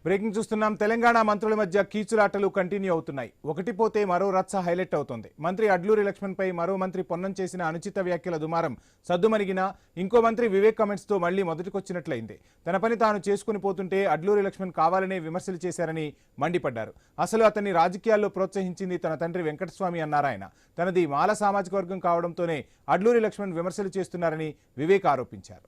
Breaking చూస్తున్నాం. తెలంగాణ మంత్రుల మధ్య కీచులాటలు కంటిన్యూ అవుతున్నాయి. ఒకటి పోతే మరో రచ్చ హైలైట్ అవుతోంది. మంత్రి అడ్లూరి లక్ష్మణ్పై మరో మంత్రి పొన్నం చేసిన అనుచిత వ్యాఖ్యల దుమారం సద్దుమణిగిన ఇంకో మంత్రి వివేక్ కమెంట్స్తో మళ్లీ మొదటికొచ్చినట్లయింది. తన పని తాను చేసుకుని పోతుంటే అడ్లూరి లక్ష్మణ్ కావాలనే విమర్శలు చేశారని మండిపడ్డారు. అసలు అతన్ని రాజకీయాల్లో ప్రోత్సహించింది తన తండ్రి వెంకటస్వామి అన్నారాయన. తనది మాల సామాజిక వర్గం కావడంతోనే అడ్లూరి లక్ష్మణ్ విమర్శలు చేస్తున్నారని వివేక్ ఆరోపించారు.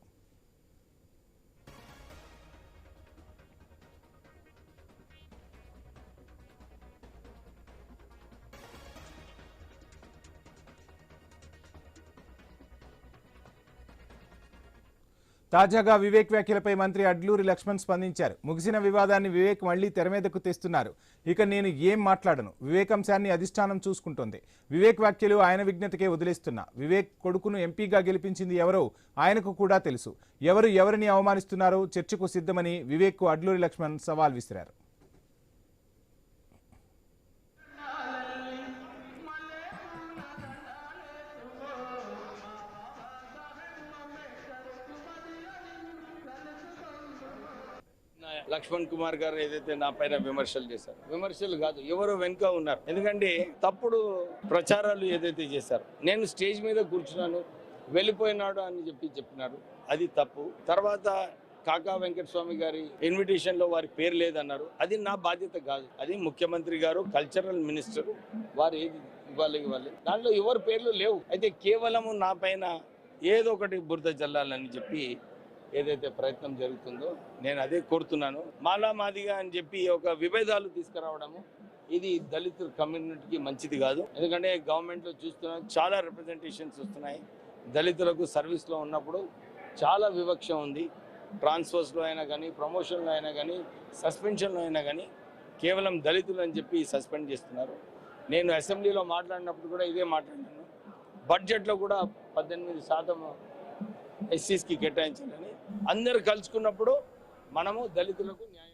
తాజాగా వివేక్ వ్యాఖ్యలపై మంత్రి అడ్లూరి లక్ష్మణ్ స్పందించారు. ముగిసిన వివాదాన్ని వివేక్ మళ్లీ తెరమీదకు తెస్తున్నారు. ఇక నేను ఏం మాట్లాడను, వివేక్ అంశాన్ని అధిష్టానం చూసుకుంటోంది. వివేక్ వ్యాఖ్యలు ఆయన విజ్ఞతకే వదిలేస్తున్నా. వివేక్ కొడుకును ఎంపీగా గెలిపించింది ఎవరో ఆయనకు కూడా తెలుసు. ఎవరు ఎవరిని అవమానిస్తున్నారో చర్చకు సిద్ధమని వివేక్కు అడ్లూరి లక్ష్మణ్ సవాల్ విసిరారు. లక్ష్మణ్ కుమార్ గారు ఏదైతే నా పైన విమర్శలు చేశారు, విమర్శలు కాదు, ఎవరు వెనుక ఉన్నారు. ఎందుకంటే తప్పుడు ప్రచారాలు ఏదైతే చేశారు, నేను స్టేజ్ మీద కూర్చున్నాను, వెళ్ళిపోయినాడు అని చెప్పినారు, అది తప్పు. తర్వాత కాకా వెంకటస్వామి గారి ఇన్విటేషన్ లో వారి పేరు లేదన్నారు, అది నా బాధ్యత కాదు. అది ముఖ్యమంత్రి గారు, కల్చరల్ మినిస్టర్, వారు ఏది ఇవ్వాలి దాంట్లో ఎవరి పేర్లు లేవు. అయితే కేవలము నా పైన ఏదో ఒకటి బురద జల్లాలని చెప్పి ఏదైతే ప్రయత్నం జరుగుతుందో నేను అదే కోరుతున్నాను. మాలా మాదిగా అని చెప్పి ఒక విభేదాలు తీసుకురావడము ఇది దళిత కమ్యూనిటీకి మంచిది కాదు. ఎందుకంటే గవర్నమెంట్లో చూస్తున్నాం, చాలా రిప్రజెంటేషన్స్ వస్తున్నాయి. దళితులకు సర్వీస్లో ఉన్నప్పుడు చాలా వివక్ష ఉంది. ట్రాన్స్ఫర్స్లో అయినా కానీ, ప్రమోషన్లో అయినా కానీ, సస్పెన్షన్లో అయినా కానీ కేవలం దళితులు అని చెప్పి సస్పెండ్ చేస్తున్నారు. నేను అసెంబ్లీలో మాట్లాడినప్పుడు కూడా ఇదే మాట్లాడినాను. బడ్జెట్లో కూడా 18% ఎస్సీస్కి కేటాయించాలని అందరు కలుసుకున్నప్పుడు మనము దళితులకు న్యాయం.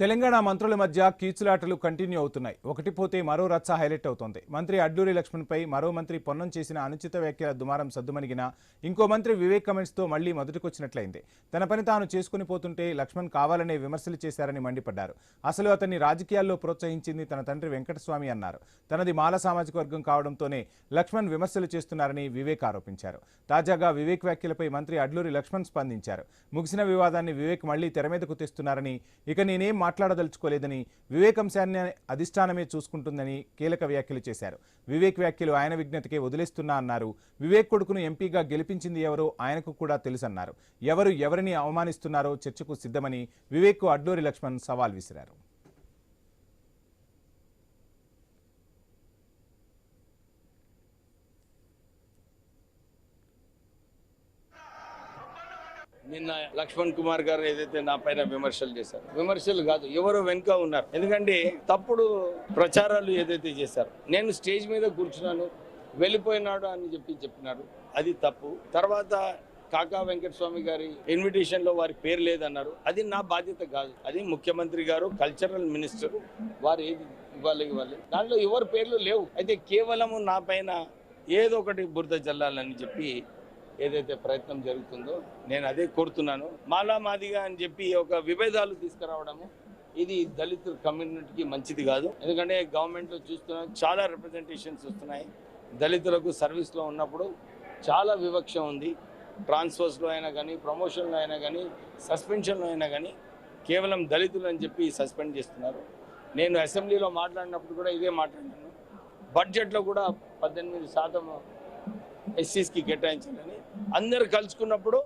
తెలంగాణ మంత్రుల మధ్య కీచులాటలు కంటిన్యూ అవుతున్నాయి. ఒకటి పోతే మరో రచ్చ హైలైట్ అవుతోంది. మంత్రి అడ్లూరి లక్ష్మణ్పై మరో మంత్రి పొన్నం చేసిన అనుచిత వ్యాఖ్యల దుమారం సద్దుమణిగిన ఇంకో మంత్రి వివేక్ కమెంట్స్తో మళ్లీ మొదటికొచ్చినట్లయింది. తన పని తాను చేసుకుని పోతుంటే లక్ష్మణ్ కావాలనే విమర్శలు చేశారని మండిపడ్డారు. అసలు అతన్ని రాజకీయాల్లో ప్రోత్సహించింది తన తండ్రి వెంకటస్వామి అన్నారు. తనది మాల సామాజిక వర్గం కావడంతోనే లక్ష్మణ్ విమర్శలు చేస్తున్నారని వివేక్ ఆరోపించారు. తాజాగా వివేక్ వ్యాఖ్యలపై మంత్రి అడ్లూరి లక్ష్మణ్ స్పందించారు. ముగిసిన వివాదాన్ని వివేక్ మళ్లీ తెరమీదకు తెస్తున్నారని, ఇక నేనేం మాట్లాడదలుచుకోలేదని, వివేక్ అంశాన్ని అధిష్టానమే చూసుకుంటుందని కీలక వ్యాఖ్యలు చేశారు. వివేక్ వ్యాఖ్యలు ఆయన విజ్ఞతకే వదిలేస్తున్నా అన్నారు. వివేక్ కొడుకును ఎంపీగా గెలిపించింది ఎవరో ఆయనకు కూడా తెలుసన్నారు. ఎవరు ఎవరిని అవమానిస్తున్నారో చర్చకు సిద్ధమని వివేక్కు అడ్లూరి లక్ష్మణ్ సవాల్ విసిరారు. నిన్న లక్ష్మణ్ కుమార్ గారు ఏదైతే నా పైన విమర్శలు చేశారు, విమర్శలు కాదు, ఎవరు వెనుక ఉన్నారు. ఎందుకంటే తప్పుడు ప్రచారాలు ఏదైతే చేశారు, నేను స్టేజ్ మీద కూర్చున్నాను, వెళ్ళిపోయినాడు అని చెప్పినారు, అది తప్పు. తర్వాత కాకా వెంకటస్వామి గారి ఇన్విటేషన్ లో వారి పేరు లేదన్నారు, అది నా బాధ్యత కాదు. అది ముఖ్యమంత్రి గారు, కల్చరల్ మినిస్టర్, వారు ఏది ఇవ్వాలి దాంట్లో ఎవరి పేర్లు లేవు. అయితే కేవలము నా పైన ఏదో ఒకటి బురద జల్లాలని చెప్పి ఏదైతే ప్రయత్నం జరుగుతుందో నేను అదే కోరుతున్నాను. మాలా మాదిగా అని చెప్పి ఒక విభేదాలు తీసుకురావడము ఇది దళిత కమ్యూనిటీకి మంచిది కాదు. ఎందుకంటే గవర్నమెంట్లో చూస్తున్నాం, చాలా రిప్రజెంటేషన్స్ వస్తున్నాయి. దళితులకు సర్వీస్లో ఉన్నప్పుడు చాలా వివక్ష ఉంది. ట్రాన్స్ఫర్స్లో అయినా కానీ, ప్రమోషన్లో అయినా కానీ, సస్పెన్షన్లో అయినా కానీ కేవలం దళితులు అని చెప్పి సస్పెండ్ చేస్తున్నారు. నేను అసెంబ్లీలో మాట్లాడినప్పుడు కూడా ఇదే మాట్లాడినాను. బడ్జెట్లో కూడా 18% ఎస్సీస్కి కేటాయించాలని అందరు కలుసుకున్నప్పుడు